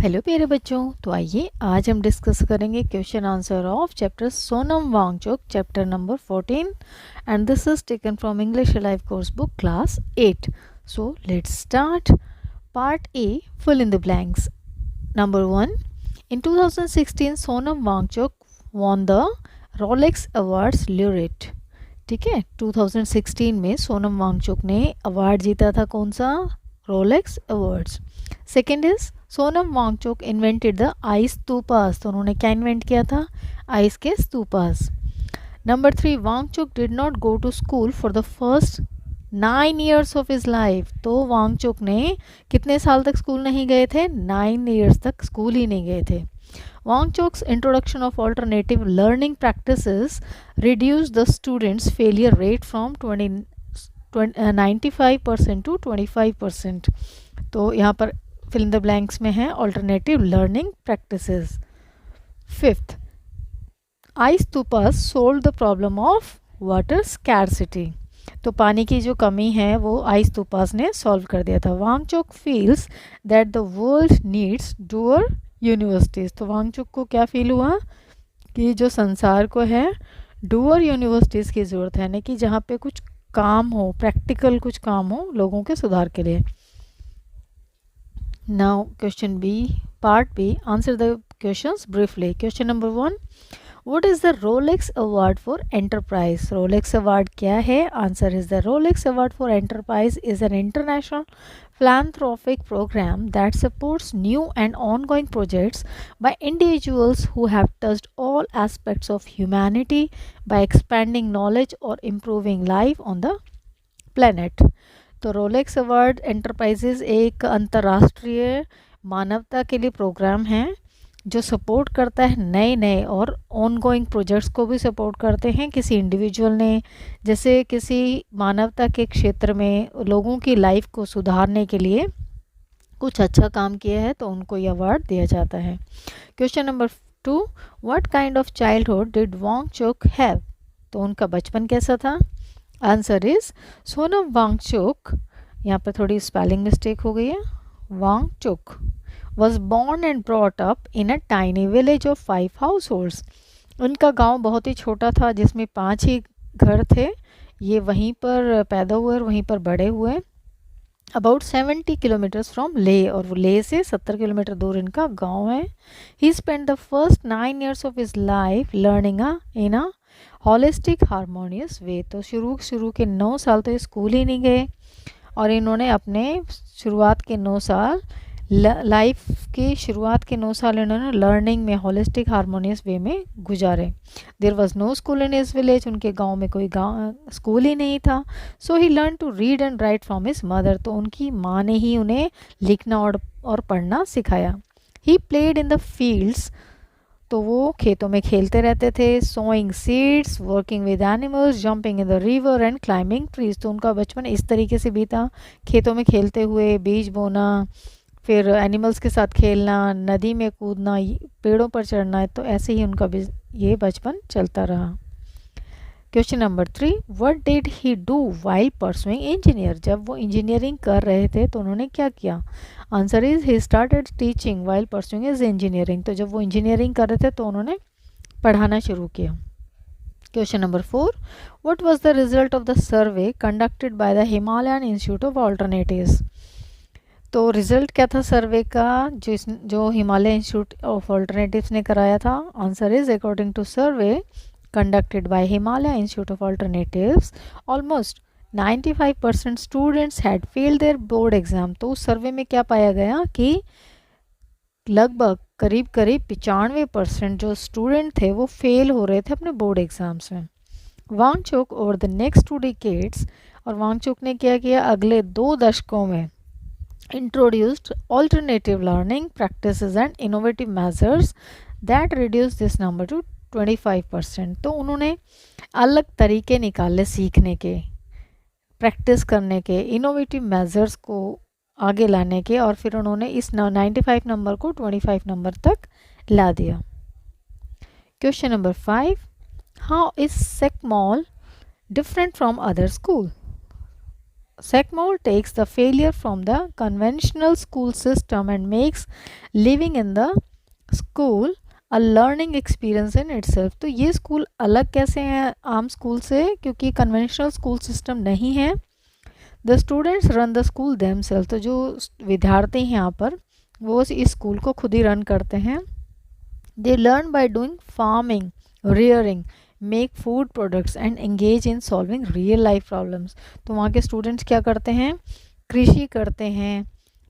Hello प्यारे बच्चों, तो आइए आज हम डिस्कस करेंगे question answer of chapter Sonam Wangchuk chapter number 14 and this is taken from English live course book class 8. So let's start. Part A, fill in the blanks. Number 1. In 2016 Sonam Wangchuk won the Rolex Awards laureate. ठीक है, 2016 में सोनम वांगचुक ने award जीता था. कौन सा? Rolex awards. Second is Sonam Wangchuk invented the ice stupas. तो उन्होंने क्या इन्वेंट किया था? आइस के stupas. Number 3, Wangchuk did not go to school for the first 9 years of his life. तो वांगचुक ने कितने साल तक स्कूल नहीं गए थे? 9 years तक स्कूल ही नहीं गए थे. Wangchuk's introduction of alternative learning practices reduced the students' failure rate from 95% to 25%. तो यहाँ पर fill in the blanks में है alternative learning practices. Fifth, ice stupas solved the problem of water scarcity. तो पानी की जो कमी है वो आइस स्तूपास ने सॉल्व कर दिया था. Wangchuk feels that the world needs doer universities. तो वांगचुक को क्या फील हुआ कि जो संसार को है डूअर यूनिवर्सिटीज़ की ज़रूरत है, यानी कि जहाँ पे कुछ काम हो, प्रैक्टिकल कुछ काम हो लोगों के सुधार के लिए. Now question B, part B. Answer the questions briefly. Question number 1, What is the Rolex Award for Enterprise? Rolex Award क्या है? Answer is the Rolex Award for Enterprise is an international philanthropic program that supports new and ongoing projects by individuals who have touched all aspects of humanity by expanding knowledge or improving life on the planet. तो Rolex award enterprises एक अंतर्राष्ट्रीय मानवता के लिए programme है जो support करता है नए नए और ऑनगोइंग प्रोजेक्ट्स को भी सपोर्ट करते हैं. किसी इंडिविजुअल ने जैसे किसी मानवता के क्षेत्र में लोगों की लाइफ को सुधारने के लिए कुछ अच्छा काम किया है तो उनको ये अवार्ड दिया जाता है. Question number 2, what kind of childhood did Wangchuk have? तो उनका बचपन कैसा था? आंसर इज सोनम वांगचुक, यहाँ पर थोड़ी स्पेलिंग मिस्टेक हो गई है, Wangchuck was born and brought up in a tiny village of 5 households. उनका गांव बहुत ही छोटा था जिसमें 5 ही घर थे. ये वहीं पर पैदा हुए और वहीं पर बड़े हुए. अबाउट 70 किलोमीटर्स फ्रॉम ले, और वो ले से 70 किलोमीटर दूर इनका गांव है. He spend the first 9 years of his life learning in a holistic harmonious way. तो शुरू के 9 साल तो ये स्कूल ही नहीं गए और इन्होंने अपने शुरुआत के 9 साल लाइफ की शुरुआत के 9 साल इन्होंने लर्निंग में होलिस्टिक हारमोनियस वे में गुजारे. There was no school in his village. उनके गांव में कोई स्कूल ही नहीं था. So he learn to read and write from his mother. तो उनकी माँ ने ही उन्हें लिखना और पढ़ना सिखाया. He played in the fields. तो वो खेतों में खेलते रहते थे. Sowing seeds, working with animals, jumping in the river and climbing trees. तो उनका बचपन इस तरीके से बीता, खेतों में खेलते हुए, बीज बोना, फिर एनिमल्स के साथ खेलना, नदी में कूदना, पेड़ों पर चढ़ना. तो ऐसे ही उनका ये बचपन चलता रहा. Question number 3, what did he do while pursuing engineer? जब वो इंजीनियरिंग कर रहे थे तो उन्होंने क्या किया? Answer is he started teaching while pursuing is engineering. तो जब वो इंजीनियरिंग कर रहे थे तो उन्होंने पढ़ाना शुरू किया. Question number 4, what was the result of the survey conducted by the Himalayan institute of alternatives? तो रिजल्ट क्या था सर्वे का जो हिमालय इंस्टीट्यूट ऑफ ऑल्टरनेटिव्स ने कराया था? Answer is according to survey conducted by Himalaya institute of alternatives almost 95% students had failed their board exam. तो उस सर्वे में क्या पाया गया कि लगभग करीब 95% जो स्टूडेंट थे वो फेल हो रहे थे अपने बोर्ड एग्जाम्स में. Wangchuk over the next 2 decades, और वांगचुक ने क्या किया अगले 2 दशकों में, introduced alternative learning practices and innovative measures that reduce this number to 25%. तो उन्होंने अलग तरीके निकाले सीखने के, प्रैक्टिस करने के, इनोवेटिव मेजर्स को आगे लाने के, और फिर उन्होंने इस 95 नंबर को 25 नंबर तक ला दिया. Question number 5, how is SECMOL different from other school? Sackmoll takes the failure from the conventional school system and makes living in the school a learning experience in itself. तो ये school अलग कैसे हैं आम school से, क्योंकि conventional school system नहीं है. The students run the school themselves, तो जो विद्यार्थी हैं यहाँ पर वो इस स्कूल को खुद ही रन करते हैं. They learn by doing farming, rearing, make food products and engage in solving real life problems. तो वहाँ के स्टूडेंट्स क्या करते हैं, कृषि करते हैं,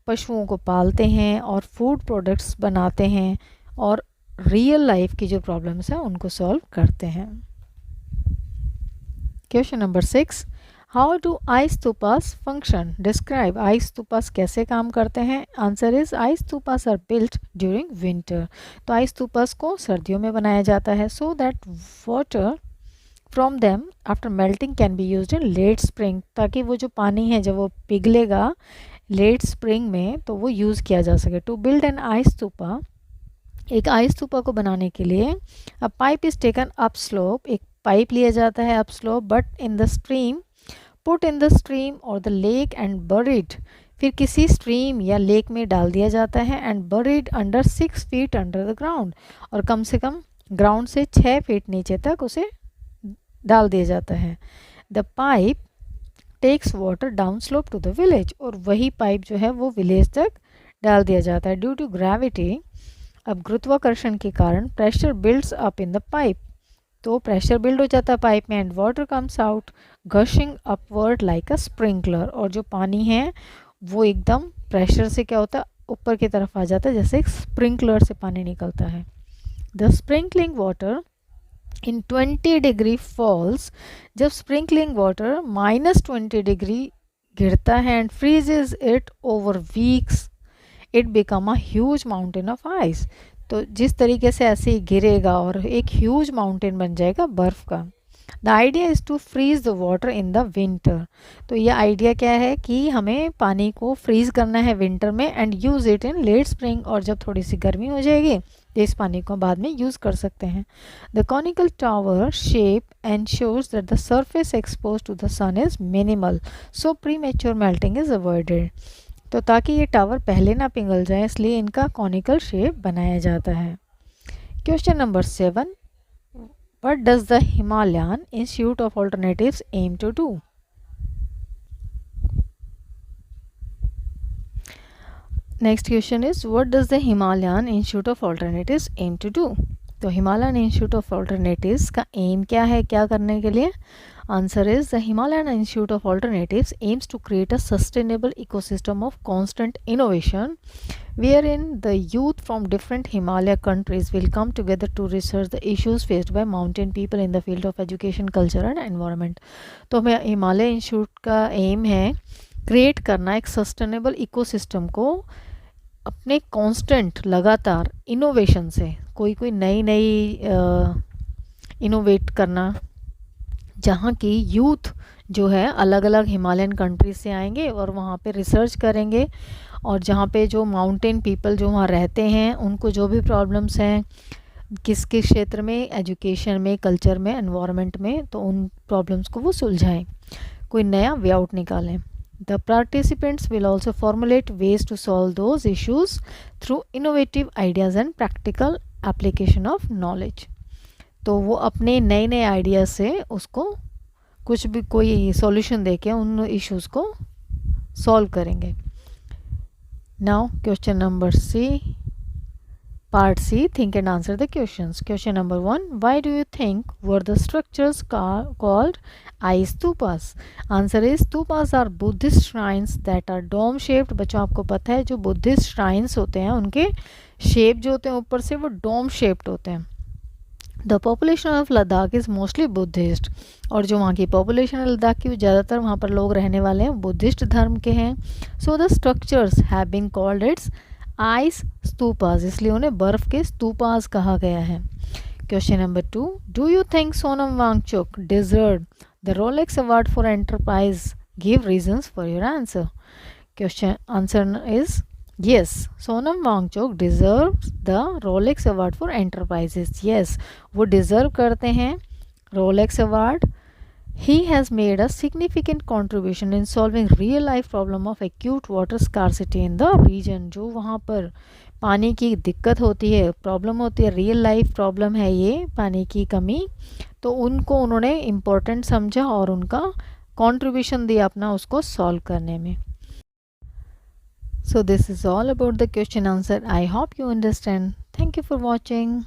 पशुओं को पालते हैं और फूड प्रोडक्ट्स बनाते हैं और रियल लाइफ की जो प्रॉब्लम्स हैं उनको सॉल्व करते हैं. Question number 6, how do ice stupas function, describe. Ice stupas कैसे काम करते हैं. Answer is ice stupas are built during winter. तो आइस स्तूपास को सर्दियों में बनाया जाता है so that water from them after melting can be used in late spring, ताकि वो जो पानी है जब वो पिघलेगा लेट स्प्रिंग में तो वो यूज़ किया जा सके. To build an ice stupa, एक आइस स्तूपा को बनाने के लिए a pipe is taken up slope, एक पाइप लिया जाता है up slope, but in the stream, put in the stream और द लेक एंड बरीड, फिर किसी स्ट्रीम या लेक में डाल दिया जाता है and buried under 6 feet under the ground, और कम से कम ग्राउंड से 6 फीट नीचे तक उसे डाल दिया जाता है. The pipe takes water down slope to the village, और वही पाइप जो है वो विलेज तक डाल दिया जाता है. ड्यू टू ग्रेविटी, अब गुरुत्वाकर्षण के कारण pressure builds up in the pipe, तो प्रेशर बिल्ड हो जाता है पाइप में and water comes out gushing upward like a sprinkler, और जो पानी है वो एकदम प्रेशर से क्या होता है ऊपर की तरफ आ जाता है, जैसे एक स्प्रिंकलर से पानी निकलता है. The sprinkling water in 20 degree falls, जब स्प्रिंकलिंग वाटर -20 डिग्री गिरता है and freezes it over weeks, it become a huge mountain of ice. तो जिस तरीके से ऐसे ही गिरेगा और एक ह्यूज माउंटेन बन जाएगा बर्फ़ का. The idea is to freeze the water in the winter. तो ये आइडिया क्या है कि हमें पानी को फ्रीज करना है विंटर में and use it in late spring, और जब थोड़ी सी गर्मी हो जाएगी तो इस पानी को बाद में यूज़ कर सकते हैं. The conical tower shape ensures that the surface expose to the sun is minimal, so premature melting is avoided. तो ताकि ये टावर पहले ना पिघल जाए इसलिए इनका कॉनिकल शेप बनाया जाता है. Question number 7, what does the Himalayan institute of alternatives aim to do. Next question is what does the Himalayan institute of alternatives aim to do. तो हिमालयन इंस्टीट्यूट ऑफ ऑल्टरनेटिव्स का एम क्या है, क्या करने के लिए. Answer is the Himalayan Institute of Alternatives aims to create a sustainable ecosystem of constant innovation wherein the youth from different Himalaya countries will come together to research the issues faced by mountain people in the field of education, culture and environment. तो हमें Himalaya institute का M है create करना एक sustainable ecosystem को अपने constant लगातार innovation से, कोई नई इनोवेट करना, जहाँ की यूथ जो है अलग अलग हिमालयन कंट्रीज से आएंगे और वहाँ पे रिसर्च करेंगे, और जहाँ पे जो माउंटेन पीपल जो वहाँ रहते हैं उनको जो भी प्रॉब्लम्स हैं किस किस क्षेत्र में, एजुकेशन में, कल्चर में, एनवायरनमेंट में, तो उन प्रॉब्लम्स को वो सुलझाएं, कोई नया वे आउट निकालें. The participants will also formulate ways to solve those issues through innovative ideas and practical application of knowledge. तो वो अपने नए आइडिया से उसको कुछ भी कोई सॉल्यूशन देके उन इश्यूज़ को सॉल्व करेंगे. Now question number C, part C, think and answer the questions. Question number 1, why do you think were the structures called ice stupas. Answer is stupas are Buddhist shrines that are dome shaped. बच्चों आपको पता है जो Buddhist shrines होते हैं उनके shape जो होते हैं ऊपर से वो डोम शेप्ड होते हैं. The population of Ladakh is mostly Buddhist, और जो वहाँ की पॉपुलेशन है लद्दाख की ज़्यादातर वहाँ पर लोग रहने वाले हैं बुद्धिस्ट धर्म के हैं. So the structures have been called its ice stupas, इसलिए उन्हें बर्फ़ के स्तूपास कहा गया है. Question number 2, do you think Sonam Wangchuk deserve the Rolex award for enterprise. Give reasons for your answer. Question answer is yes, Sonam Wangchuk deserves the Rolex Award for Enterprises. yes, वो deserve करते हैं Rolex award He has made a significant contribution in solving real life problem of acute water scarcity in the region. जो वहाँ पर पानी की दिक्कत होती है, प्रॉब्लम होती है, रियल लाइफ प्रॉब्लम है ये पानी की कमी, तो उनको उन्होंने इम्पोर्टेंट समझा और उनका कंट्रीब्यूशन दिया अपना उसको सॉल्व करने में. So this is all about the question answer. I hope you understand. Thank you for watching.